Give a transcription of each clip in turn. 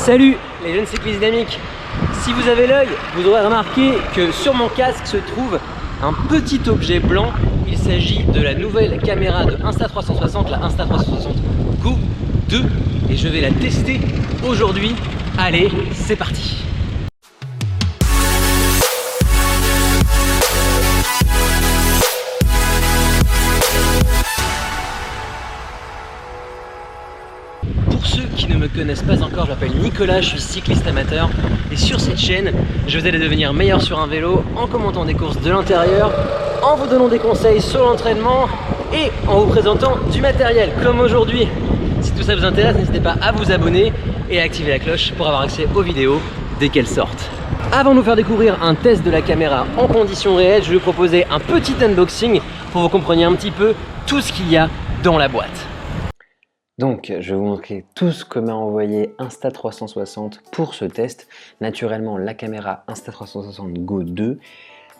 Salut les jeunes cyclistes dynamiques. Si vous avez l'œil, vous aurez remarqué que sur mon casque se trouve un petit objet blanc. Il s'agit de la nouvelle caméra de Insta360, la Insta360 Go 2, et je vais la tester aujourd'hui. Allez, c'est parti. Pour ceux qui ne me connaissent pas encore, je m'appelle Nicolas, je suis cycliste amateur et sur cette chaîne, je vous aide à devenir meilleur sur un vélo en commentant des courses de l'intérieur, en vous donnant des conseils sur l'entraînement et en vous présentant du matériel comme aujourd'hui. Si tout ça vous intéresse, n'hésitez pas à vous abonner et à activer la cloche pour avoir accès aux vidéos dès qu'elles sortent. Avant de vous faire découvrir un test de la caméra en conditions réelles, je vais vous proposer un petit unboxing pour que vous compreniez un petit peu tout ce qu'il y a dans la boîte. Donc, je vais vous montrer tout ce que m'a envoyé Insta360 pour ce test. Naturellement, la caméra Insta360 Go 2,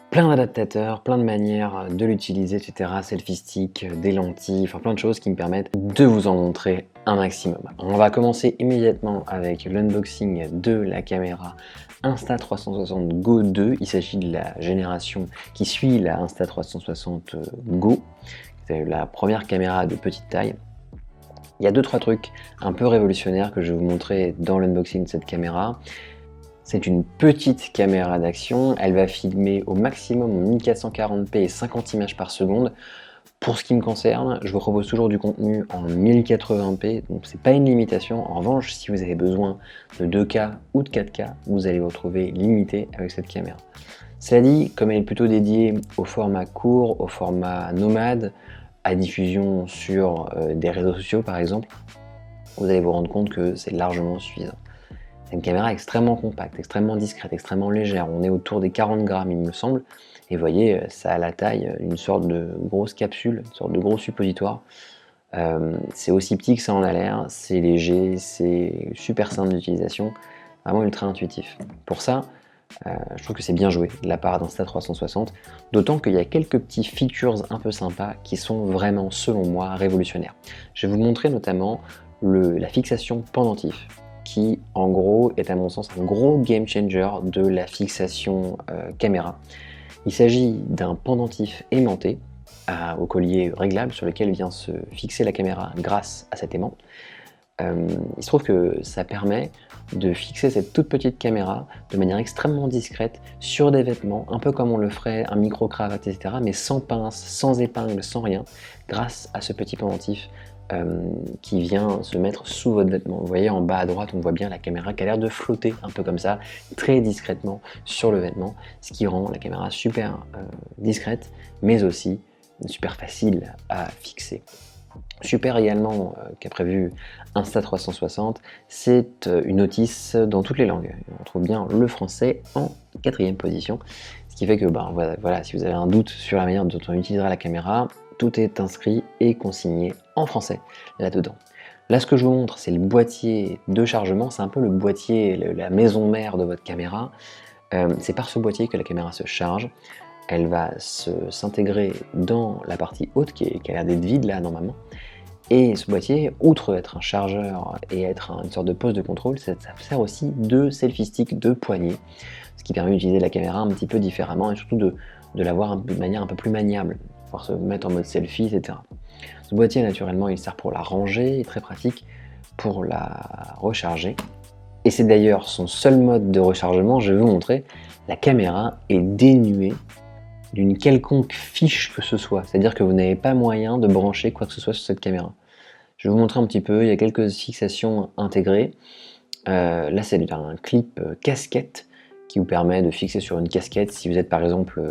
plein d'adaptateurs, plein de manières de l'utiliser, etc. Selfie stick, des lentilles, enfin plein de choses qui me permettent de vous en montrer un maximum. On va commencer immédiatement avec l'unboxing de la caméra Insta360 Go 2. Il s'agit de la génération qui suit la Insta360 Go, c'est la première caméra de petite taille. Il y a 2-3 trucs un peu révolutionnaires que je vais vous montrer dans l'unboxing de cette caméra. C'est une petite caméra d'action, elle va filmer au maximum en 1440p et 50 images par seconde. Pour ce qui me concerne, je vous propose toujours du contenu en 1080p, donc c'est pas une limitation. En revanche, si vous avez besoin de 2K ou de 4K, vous allez vous retrouver limité avec cette caméra. Cela dit, comme elle est plutôt dédiée au format court, au format nomade, à diffusion sur des réseaux sociaux par exemple, vous allez vous rendre compte que c'est largement suffisant. C'est une caméra extrêmement compacte, extrêmement discrète, extrêmement légère. On est autour des 40 grammes il me semble. Et vous voyez, ça a la taille d'une sorte de grosse capsule, une sorte de gros suppositoire. C'est aussi petit que ça en a l'air, c'est léger, c'est super simple d'utilisation, vraiment ultra intuitif. Pour ça, je trouve que c'est bien joué de la part d'Insta360, d'autant qu'il y a quelques petits features un peu sympas qui sont vraiment, selon moi, révolutionnaires. Je vais vous montrer notamment la fixation pendentif, qui en gros est à mon sens un gros game changer de la fixation caméra. Il s'agit d'un pendentif aimanté au collier réglable sur lequel vient se fixer la caméra grâce à cet aimant. Il se trouve que ça permet de fixer cette toute petite caméra de manière extrêmement discrète sur des vêtements, un peu comme on le ferait un micro-cravate, etc., mais sans pince, sans épingle, sans rien, grâce à ce petit pendentif qui vient se mettre sous votre vêtement. Vous voyez en bas à droite, on voit bien la caméra qui a l'air de flotter un peu comme ça, très discrètement sur le vêtement, ce qui rend la caméra super discrète, mais aussi super facile à fixer. Super également qu'a prévu Insta360, c'est une notice dans toutes les langues. On trouve bien le français en 4e position, ce qui fait que voilà, si vous avez un doute sur la manière dont on utilisera la caméra, tout est inscrit et consigné en français là-dedans. Là, ce que je vous montre, c'est le boîtier de chargement, c'est un peu le boîtier, la maison mère de votre caméra. C'est par ce boîtier que la caméra se charge. Elle va s'intégrer dans la partie haute qui a l'air d'être vide là normalement. Et ce boîtier, outre être un chargeur et être une sorte de poste de contrôle, ça sert aussi de selfie stick, de poignée, ce qui permet d'utiliser la caméra un petit peu différemment et surtout de l'avoir de manière un peu plus maniable, pouvoir se mettre en mode selfie, etc. Ce boîtier, naturellement, il sert pour la ranger, il est très pratique pour la recharger. Et c'est d'ailleurs son seul mode de rechargement, je vais vous montrer. La caméra est dénuée d'une quelconque fiche que ce soit, c'est-à-dire que vous n'avez pas moyen de brancher quoi que ce soit sur cette caméra. Je vais vous montrer un petit peu, il y a quelques fixations intégrées. Là c'est un clip casquette qui vous permet de fixer sur une casquette. Si vous êtes par exemple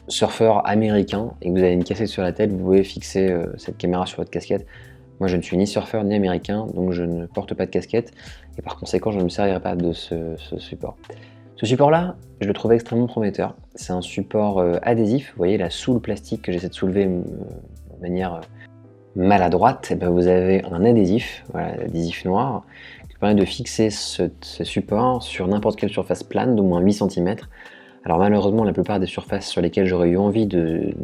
surfeur américain et que vous avez une casquette sur la tête, vous pouvez fixer cette caméra sur votre casquette. Moi je ne suis ni surfeur ni américain, donc je ne porte pas de casquette et par conséquent je ne me servirai pas de ce support. Ce support-là, je le trouvais extrêmement prometteur. C'est un support adhésif. Vous voyez là sous le plastique que j'essaie de soulever de manière maladroite, et vous avez un adhésif, voilà, l'adhésif noir, qui permet de fixer ce support sur n'importe quelle surface plane d'au moins 8 cm. Alors malheureusement, la plupart des surfaces sur lesquelles j'aurais eu envie de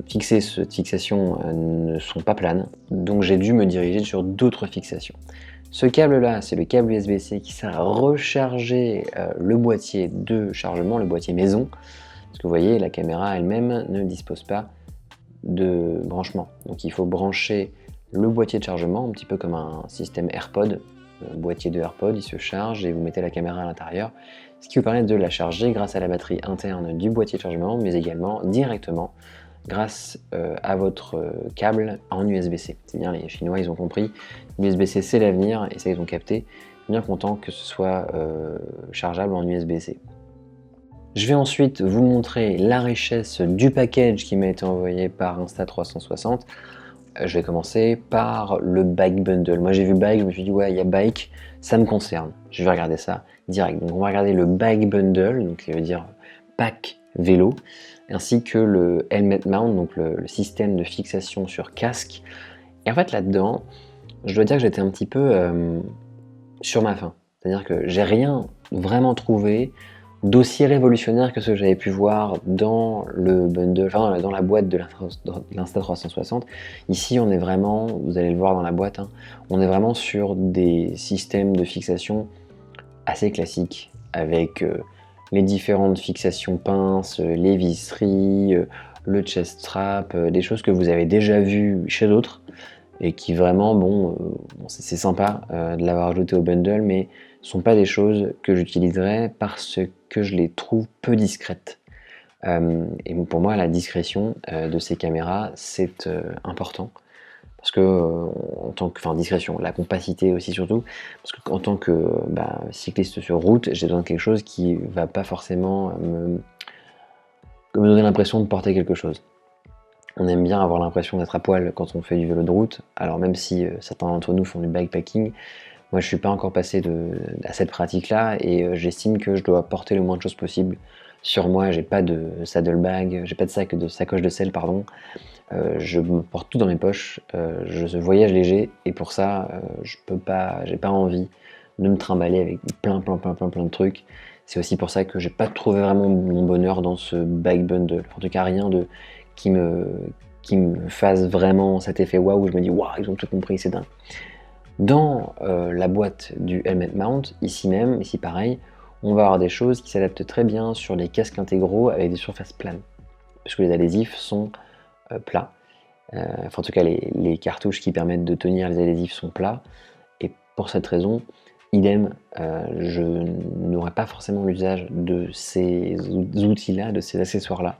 fixer cette fixation ne sont pas planes, donc j'ai dû me diriger sur d'autres fixations. Ce câble-là, c'est le câble USB-C qui sert à recharger le boîtier de chargement, le boîtier maison. Parce que vous voyez, la caméra elle-même ne dispose pas de branchement. Donc il faut brancher le boîtier de chargement, un petit peu comme un système AirPod. Le boîtier de AirPod, il se charge et vous mettez la caméra à l'intérieur. Ce qui vous permet de la charger grâce à la batterie interne du boîtier de chargement, mais également directement grâce à votre câble en USB-C. C'est bien, les Chinois, ils ont compris. L'USB-C, c'est l'avenir, et ça, ils ont capté. Bien content que ce soit chargeable en USB-C. Je vais ensuite vous montrer la richesse du package qui m'a été envoyé par Insta360. Je vais commencer par le bike bundle. Moi j'ai vu bike, je me suis dit ouais, il y a bike, ça me concerne. Je vais regarder ça direct. Donc on va regarder le bike bundle, donc qui veut dire pack vélo, ainsi que le helmet mount, donc le système de fixation sur casque. Et en fait là-dedans, je dois dire que j'étais un petit peu sur ma faim. C'est-à-dire que j'ai rien vraiment trouvé d'aussi révolutionnaire que ce que j'avais pu voir dans le bundle, enfin dans la boîte de l'Insta360. Ici, on est vraiment, vous allez le voir dans la boîte, hein, on est vraiment sur des systèmes de fixation assez classiques, avec les différentes fixations pinces, les visseries, le chest strap, des choses que vous avez déjà vues chez d'autres, et qui vraiment, bon c'est sympa de l'avoir ajouté au bundle, mais sont pas des choses que j'utiliserai parce que je les trouve peu discrètes. Et pour moi, la discrétion de ces caméras, c'est important. Parce que, en tant que, enfin discrétion, la compacité aussi surtout, parce qu'en tant que cycliste sur route, j'ai besoin de quelque chose qui va pas forcément me donner l'impression de porter quelque chose. On aime bien avoir l'impression d'être à poil quand on fait du vélo de route, alors même si certains d'entre nous font du bikepacking, moi je suis pas encore passé à cette pratique-là et j'estime que je dois porter le moins de choses possible sur moi. J'ai pas de saddlebag, j'ai pas de sacoche de selle, pardon. Je me porte tout dans mes poches, je voyage léger et pour ça, j'ai pas envie de me trimballer avec plein de trucs. C'est aussi pour ça que j'ai pas trouvé vraiment mon bonheur dans ce bike bundle. En tout cas, rien qui me fasse vraiment cet effet waouh, où je me dis waouh, ils ont tout compris, c'est dingue. Dans la boîte du helmet mount, ici pareil, on va avoir des choses qui s'adaptent très bien sur les casques intégraux avec des surfaces planes, puisque les adhésifs sont plats. En tout cas, les cartouches qui permettent de tenir les adhésifs sont plats, et pour cette raison, idem, je n'aurai pas forcément l'usage de ces outils-là, de ces accessoires-là.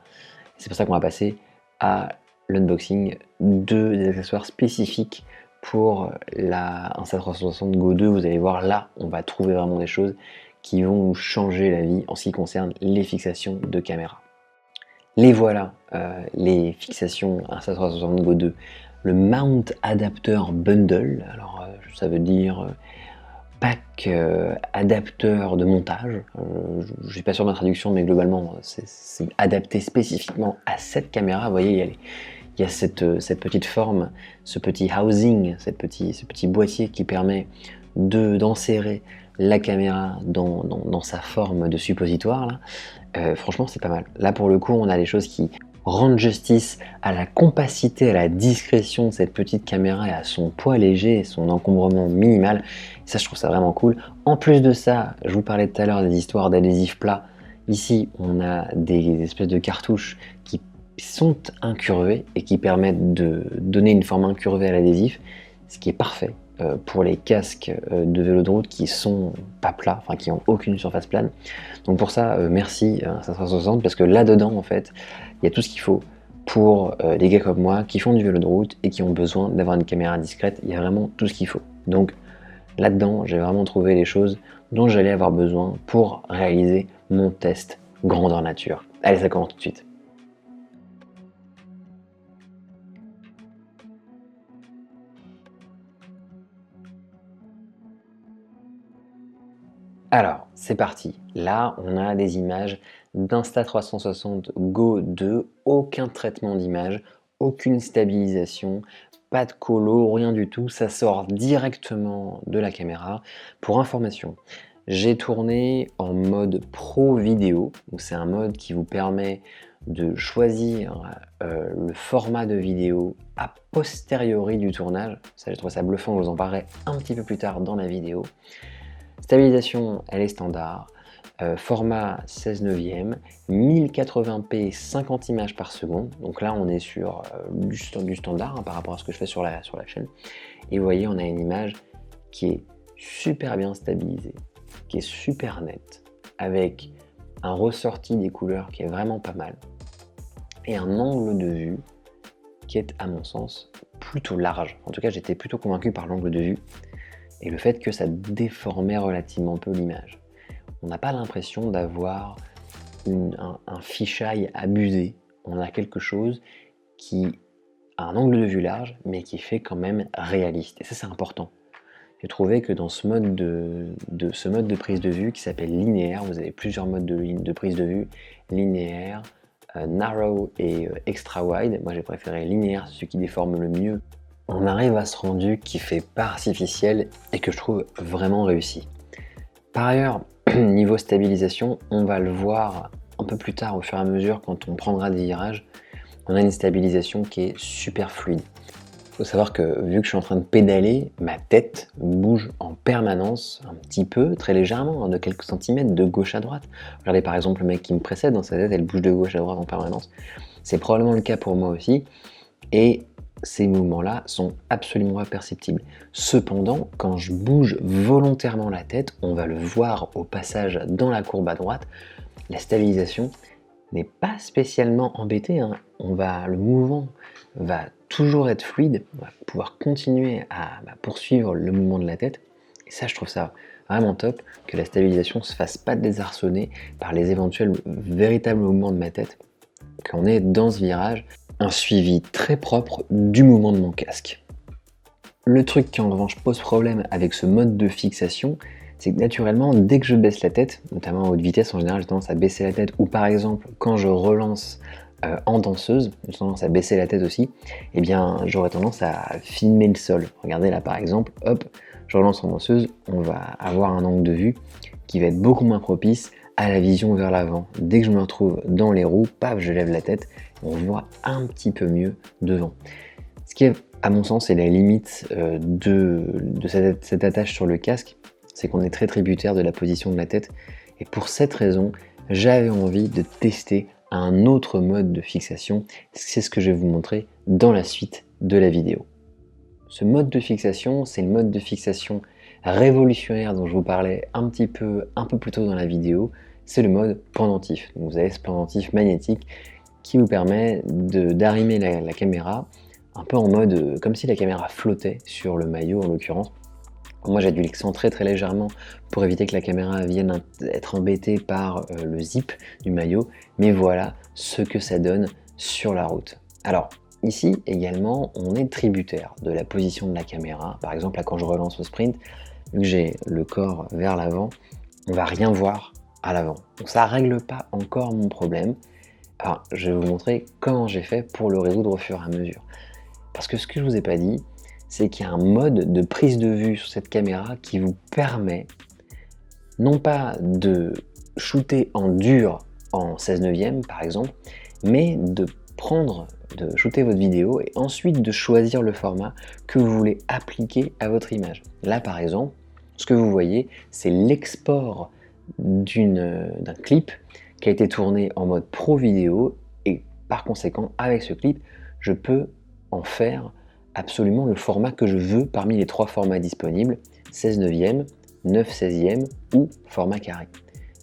C'est pour ça qu'on va passer à l'unboxing des accessoires spécifiques pour la Insta360 Go 2. Vous allez voir, là, on va trouver vraiment des choses qui vont nous changer la vie en ce qui concerne les fixations de caméra. Les voilà, les fixations Insta360 Go 2. Le Mount Adapter Bundle, alors ça veut dire pack adapteur de montage. Je suis pas sûr de ma traduction, mais globalement, c'est adapté spécifiquement à cette caméra. Vous voyez, il y a cette petite forme, ce petit housing, ce petit boîtier qui permet d'enserrer la caméra dans sa forme de suppositoire. Là. Franchement, c'est pas mal. Là, pour le coup, on a des choses qui rendent justice à la compacité, à la discrétion de cette petite caméra et à son poids léger et son encombrement minimal. Et ça, je trouve ça vraiment cool. En plus de ça, je vous parlais tout à l'heure des histoires d'adhésifs plats. Ici, on a des espèces de cartouches qui sont incurvées et qui permettent de donner une forme incurvée à l'adhésif, ce qui est parfait pour les casques de vélo de route qui sont pas plats, enfin qui n'ont aucune surface plane. Donc pour ça, merci Insta360, parce que là-dedans, en fait, il y a tout ce qu'il faut pour des gars comme moi qui font du vélo de route et qui ont besoin d'avoir une caméra discrète. Il y a vraiment tout ce qu'il faut. Donc là-dedans, j'ai vraiment trouvé les choses dont j'allais avoir besoin pour réaliser mon test grandeur nature. Allez, ça commence tout de suite. Alors, c'est parti. Là, on a des images d'Insta360 Go 2, aucun traitement d'image, aucune stabilisation, pas de colo, rien du tout, ça sort directement de la caméra. Pour information, J'ai tourné en mode pro vidéo, donc c'est un mode qui vous permet de choisir le format de vidéo a posteriori du tournage. Ça, j'ai trouvé ça bluffant, je vous en parlerai un petit peu plus tard dans la vidéo. Stabilisation, elle est standard. Format 16 neuvième, 1080p 50 images par seconde. Donc là, on est sur du standard par rapport à ce que je fais sur la chaîne. Et vous voyez, on a une image qui est super bien stabilisée, qui est super nette, avec un ressorti des couleurs qui est vraiment pas mal, et un angle de vue qui est, à mon sens, plutôt large. En tout cas, j'étais plutôt convaincu par l'angle de vue, et le fait que ça déformait relativement peu l'image. On n'a pas l'impression d'avoir un fisheye abusé. On a quelque chose qui a un angle de vue large, mais qui fait quand même réaliste. Et ça, c'est important. J'ai trouvé que dans ce mode de prise de vue qui s'appelle linéaire, vous avez plusieurs modes de prise de vue, linéaire, narrow et extra wide. Moi, j'ai préféré linéaire, c'est celui qui déforme le mieux. On arrive à ce rendu qui fait pas artificiel et que je trouve vraiment réussi. Par ailleurs, niveau stabilisation, on va le voir un peu plus tard au fur et à mesure quand on prendra des virages. On a une stabilisation qui est super fluide. Il faut savoir que vu que je suis en train de pédaler, ma tête bouge en permanence, un petit peu, très légèrement, de quelques centimètres de gauche à droite. Regardez par exemple le mec qui me précède, dans sa tête elle bouge de gauche à droite en permanence. C'est probablement le cas pour moi aussi. Et ces mouvements-là sont absolument pas perceptibles. Cependant, quand je bouge volontairement la tête, on va le voir au passage dans la courbe à droite, la stabilisation n'est pas spécialement embêtée. Le mouvement va toujours être fluide, on va pouvoir continuer à poursuivre le mouvement de la tête. Et ça, je trouve ça vraiment top, que la stabilisation ne se fasse pas désarçonner par les éventuels véritables mouvements de ma tête. Quand on est dans ce virage, un suivi très propre du mouvement de mon casque. Le truc qui en revanche pose problème avec ce mode de fixation, c'est que naturellement, dès que je baisse la tête, notamment à haute vitesse, en général j'ai tendance à baisser la tête, ou par exemple quand je relance en danseuse, j'ai tendance à baisser la tête aussi, eh bien j'aurais tendance à filmer le sol. Regardez là par exemple, hop, je relance en danseuse, on va avoir un angle de vue qui va être beaucoup moins propice à la vision vers l'avant. Dès que je me retrouve dans les roues, paf, je lève la tête, on voit un petit peu mieux devant. Ce qui est, à mon sens, est la limite de cette attache sur le casque, c'est qu'on est très tributaire de la position de la tête. Et pour cette raison, j'avais envie de tester un autre mode de fixation. C'est ce que je vais vous montrer dans la suite de la vidéo. Ce mode de fixation, c'est le mode de fixation révolutionnaire dont je vous parlais un peu plus tôt dans la vidéo. C'est le mode pendentif. Donc vous avez ce pendentif magnétique qui vous permet d'arrimer la caméra un peu en mode comme si la caméra flottait sur le maillot en l'occurrence. Moi j'ai dû l'excentrer très légèrement pour éviter que la caméra vienne être embêtée par le zip du maillot, mais voilà ce que ça donne sur la route. Alors ici également on est tributaire de la position de la caméra. Par exemple là quand je relance au sprint, vu que j'ai le corps vers l'avant, on va rien voir à l'avant. Donc ça règle pas encore mon problème. Alors je vais vous montrer comment j'ai fait pour le résoudre au fur et à mesure. Parce que ce que je vous ai pas dit, c'est qu'il y a un mode de prise de vue sur cette caméra qui vous permet non pas de shooter en dur en 16 neuvième par exemple, mais de shooter votre vidéo et ensuite de choisir le format que vous voulez appliquer à votre image. Là par exemple, ce que vous voyez, c'est l'export d'un clip qui a été tourné en mode pro vidéo et par conséquent avec ce clip je peux en faire absolument le format que je veux parmi les trois formats disponibles, 16 neuvième, 9 16e ou format carré.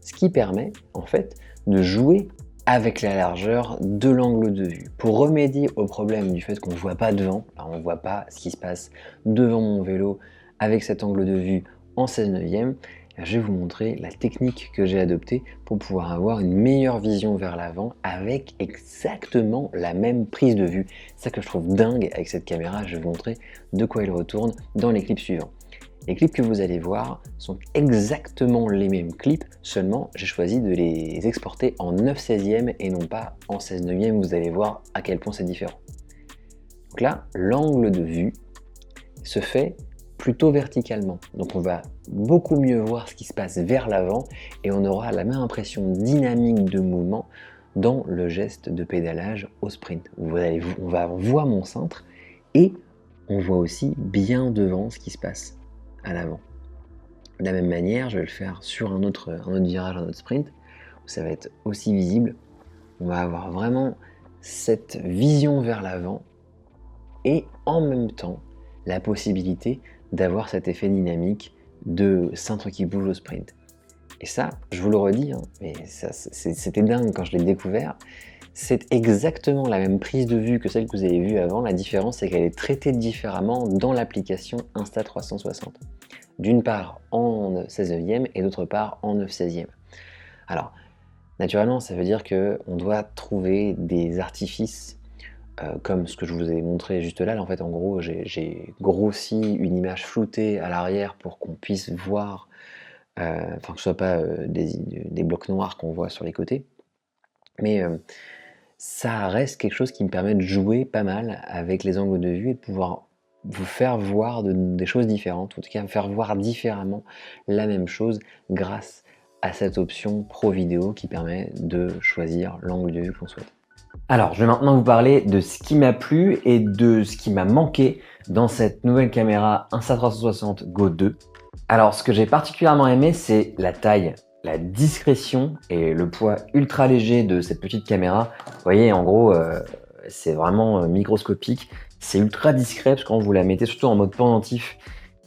Ce qui permet en fait de jouer avec la largeur de l'angle de vue. Pour remédier au problème du fait qu'on ne voit pas devant, on ne voit pas ce qui se passe devant mon vélo avec cet angle de vue en 16 neuvième, je vais vous montrer la technique que j'ai adoptée pour pouvoir avoir une meilleure vision vers l'avant avec exactement la même prise de vue. C'est ça que je trouve dingue avec cette caméra, je vais vous montrer de quoi il retourne dans les clips suivants. Les clips que vous allez voir sont exactement les mêmes clips, seulement j'ai choisi de les exporter en 9 16e et non pas en 16 neuvième, vous allez voir à quel point c'est différent. Donc là, l'angle de vue se fait plutôt verticalement. Donc on va beaucoup mieux voir ce qui se passe vers l'avant et on aura la même impression dynamique de mouvement dans le geste de pédalage au sprint. On voit mon cintre et on voit aussi bien devant ce qui se passe à l'avant. De la même manière, je vais le faire sur un autre virage, un autre sprint, où ça va être aussi visible. On va avoir vraiment cette vision vers l'avant et en même temps la possibilité d'avoir cet effet dynamique de cintre qui bouge au sprint. Et ça, je vous le redis, hein, mais c'était dingue quand je l'ai découvert, c'est exactement la même prise de vue que celle que vous avez vue avant. La différence, c'est qu'elle est traitée différemment dans l'application Insta360. D'une part en 16e et d'autre part en 9/16e. Alors, naturellement, ça veut dire qu'on doit trouver des artifices comme ce que je vous ai montré juste là. En fait, en gros, j'ai grossi une image floutée à l'arrière pour qu'on puisse voir, que ce ne soit pas des blocs noirs qu'on voit sur les côtés. Mais ça reste quelque chose qui me permet de jouer pas mal avec les angles de vue et de pouvoir vous faire voir des choses différentes, ou en tout cas faire voir différemment la même chose grâce à cette option Pro Vidéo qui permet de choisir l'angle de vue que l'on souhaite. Alors, je vais maintenant vous parler de ce qui m'a plu et de ce qui m'a manqué dans cette nouvelle caméra Insta360 Go 2. Alors, ce que j'ai particulièrement aimé, c'est la taille, la discrétion et le poids ultra léger de cette petite caméra. Vous voyez, en gros, c'est vraiment microscopique. C'est ultra discret parce que quand vous la mettez surtout en mode pendentif,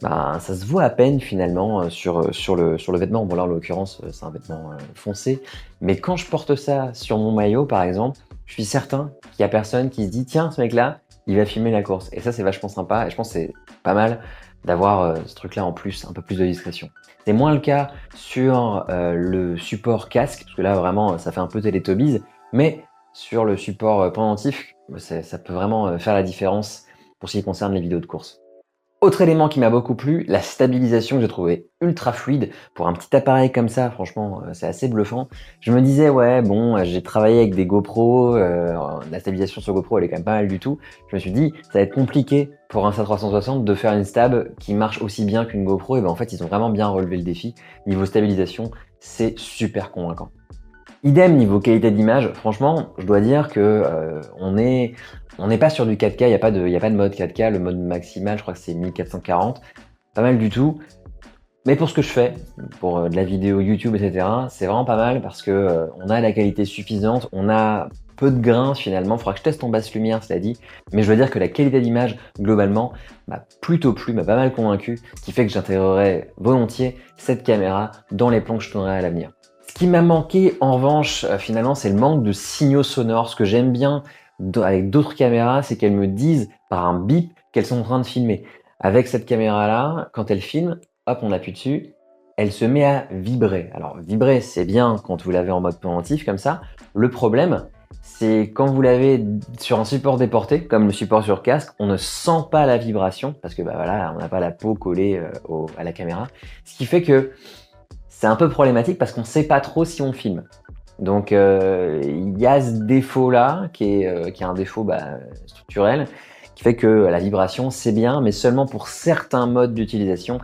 ça se voit à peine finalement sur le vêtement. Bon là en l'occurrence c'est un vêtement foncé, mais quand je porte ça sur mon maillot par exemple, je suis certain qu'il n'y a personne qui se dit tiens ce mec là il va filmer la course. Et ça c'est vachement sympa et je pense que c'est pas mal d'avoir ce truc là en plus, un peu plus de discrétion. C'est moins le cas sur le support casque, parce que là vraiment ça fait un peu Teletubbies, mais sur le support pendentif, ça peut vraiment faire la différence pour ce qui concerne les vidéos de course. Autre élément qui m'a beaucoup plu, la stabilisation que j'ai trouvé ultra fluide. Pour un petit appareil comme ça, franchement, c'est assez bluffant. Je me disais, ouais, bon, j'ai travaillé avec des GoPro, la stabilisation sur GoPro, elle est quand même pas mal du tout. Je me suis dit, ça va être compliqué pour un Insta360 de faire une stab qui marche aussi bien qu'une GoPro. Et ben en fait, ils ont vraiment bien relevé le défi. Niveau stabilisation, c'est super convaincant. Idem niveau qualité d'image, franchement, je dois dire que on n'est pas sur du 4K, il n'y a pas de mode 4K, le mode maximal, je crois que c'est 1440, pas mal du tout. Mais pour ce que je fais, pour de la vidéo YouTube, etc., c'est vraiment pas mal parce que on a la qualité suffisante, on a peu de grains finalement, il faudra que je teste en basse lumière, cela dit, mais je dois dire que la qualité d'image, globalement, m'a plutôt plu, m'a pas mal convaincu, ce qui fait que j'intégrerai volontiers cette caméra dans les plans que je tournerai à l'avenir. Ce qui m'a manqué en revanche finalement c'est le manque de signaux sonores. Ce que j'aime bien avec d'autres caméras, c'est qu'elles me disent par un bip qu'elles sont en train de filmer. Avec cette caméra là, quand elle filme, hop on appuie dessus, elle se met à vibrer. Alors vibrer c'est bien quand vous l'avez en mode pendentif comme ça. Le problème c'est quand vous l'avez sur un support déporté comme le support sur casque, on ne sent pas la vibration parce que voilà, on n'a pas la peau collée à la caméra. Ce qui fait que c'est un peu problématique parce qu'on ne sait pas trop si on filme. Donc il y a ce défaut-là qui est un défaut structurel qui fait que la vibration c'est bien, mais seulement pour certains modes d'utilisation,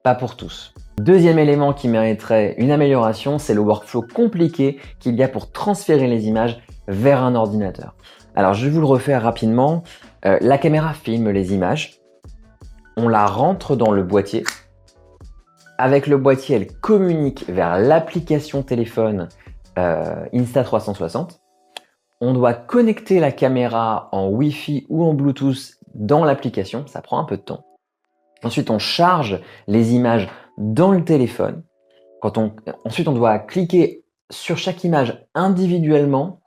pas pour tous. Deuxième élément qui mériterait une amélioration, c'est le workflow compliqué qu'il y a pour transférer les images vers un ordinateur. Alors je vais vous le refaire rapidement. La caméra filme les images, on la rentre dans le boîtier. Avec le boîtier, elle communique vers l'application téléphone Insta360. On doit connecter la caméra en Wi-Fi ou en Bluetooth dans l'application, ça prend un peu de temps. Ensuite, on charge les images dans le téléphone. Ensuite, on doit cliquer sur chaque image individuellement,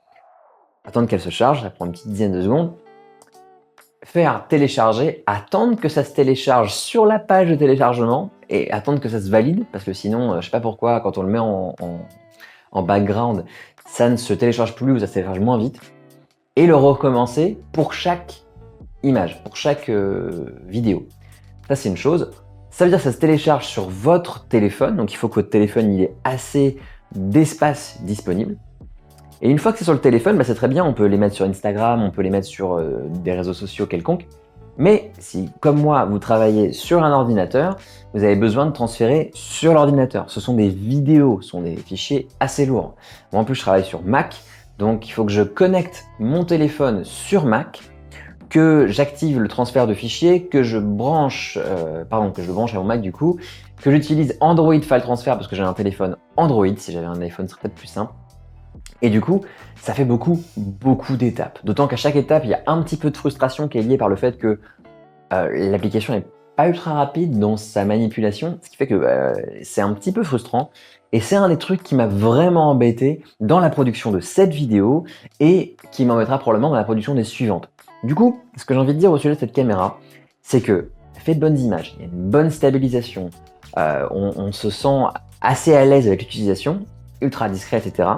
attendre qu'elle se charge, ça prend une petite dizaine de secondes. Faire télécharger, attendre que ça se télécharge sur la page de téléchargement et attendre que ça se valide parce que sinon, je sais pas pourquoi, quand on le met en background, ça ne se télécharge plus ou ça se télécharge moins vite. Et le recommencer pour chaque image, pour chaque vidéo. Ça, c'est une chose. Ça veut dire que ça se télécharge sur votre téléphone, donc il faut que votre téléphone il ait assez d'espace disponible. Et une fois que c'est sur le téléphone, c'est très bien, on peut les mettre sur Instagram, on peut les mettre sur des réseaux sociaux quelconques. Mais si, comme moi, vous travaillez sur un ordinateur, vous avez besoin de transférer sur l'ordinateur. Ce sont des vidéos, ce sont des fichiers assez lourds. Moi, en plus, je travaille sur Mac, donc il faut que je connecte mon téléphone sur Mac, que j'active le transfert de fichiers, que je branche à mon Mac du coup, que j'utilise Android File Transfer parce que j'ai un téléphone Android. Si j'avais un iPhone, ce serait peut-être plus simple. Et du coup, ça fait beaucoup d'étapes. D'autant qu'à chaque étape, il y a un petit peu de frustration qui est liée par le fait que l'application n'est pas ultra rapide dans sa manipulation, ce qui fait que c'est un petit peu frustrant. Et c'est un des trucs qui m'a vraiment embêté dans la production de cette vidéo et qui m'embêtera probablement dans la production des suivantes. Du coup, ce que j'ai envie de dire au sujet de cette caméra, c'est que elle fait de bonnes images, il y a une bonne stabilisation, on se sent assez à l'aise avec l'utilisation, ultra discret, etc.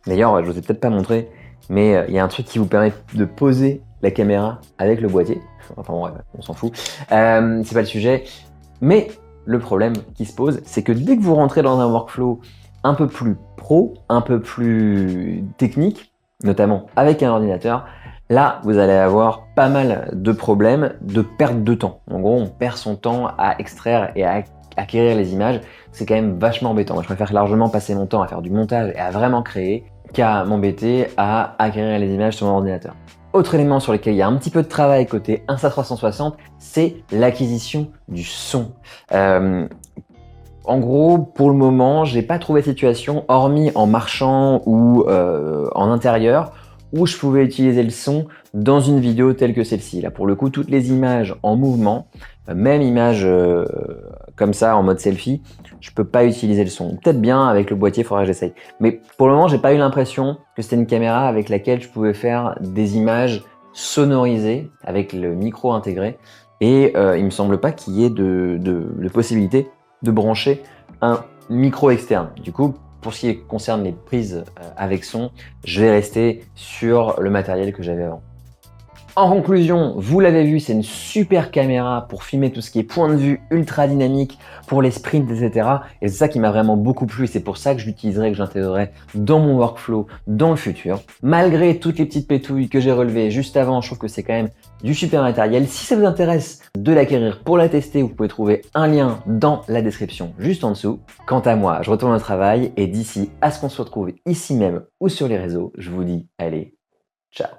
D'ailleurs, je vous ai peut-être pas montré, mais il y a un truc qui vous permet de poser la caméra avec le boîtier. Enfin bon, on s'en fout. C'est pas le sujet. Mais le problème qui se pose, c'est que dès que vous rentrez dans un workflow un peu plus pro, un peu plus technique, notamment avec un ordinateur, là, vous allez avoir pas mal de problèmes de perte de temps. En gros, on perd son temps à extraire et à acquérir les images. C'est quand même vachement embêtant. Moi, je préfère largement passer mon temps à faire du montage et à vraiment créer qu'à m'embêter à acquérir les images sur mon ordinateur. Autre élément sur lequel il y a un petit peu de travail côté Insta360, c'est l'acquisition du son. En gros, pour le moment, j'ai pas trouvé de situation, hormis en marchant ou en intérieur, où je pouvais utiliser le son dans une vidéo telle que celle-ci. Là, pour le coup, toutes les images en mouvement, même images comme ça en mode selfie, je peux pas utiliser le son. Peut-être bien avec le boîtier, il faudra que j'essaye. Mais pour le moment, j'ai pas eu l'impression que c'était une caméra avec laquelle je pouvais faire des images sonorisées avec le micro intégré. Et il me semble pas qu'il y ait de possibilité de brancher un micro externe. Du coup, pour ce qui concerne les prises avec son, je vais rester sur le matériel que j'avais avant. En conclusion, vous l'avez vu, c'est une super caméra pour filmer tout ce qui est point de vue ultra dynamique, pour les sprints, etc. Et c'est ça qui m'a vraiment beaucoup plu et c'est pour ça que je l'utiliserai, que j'intégrerai dans mon workflow dans le futur. Malgré toutes les petites pétouilles que j'ai relevées juste avant, je trouve que c'est quand même du super matériel. Si ça vous intéresse de l'acquérir pour la tester, vous pouvez trouver un lien dans la description juste en dessous. Quant à moi, je retourne au travail et d'ici à ce qu'on se retrouve ici même ou sur les réseaux, je vous dis allez, ciao.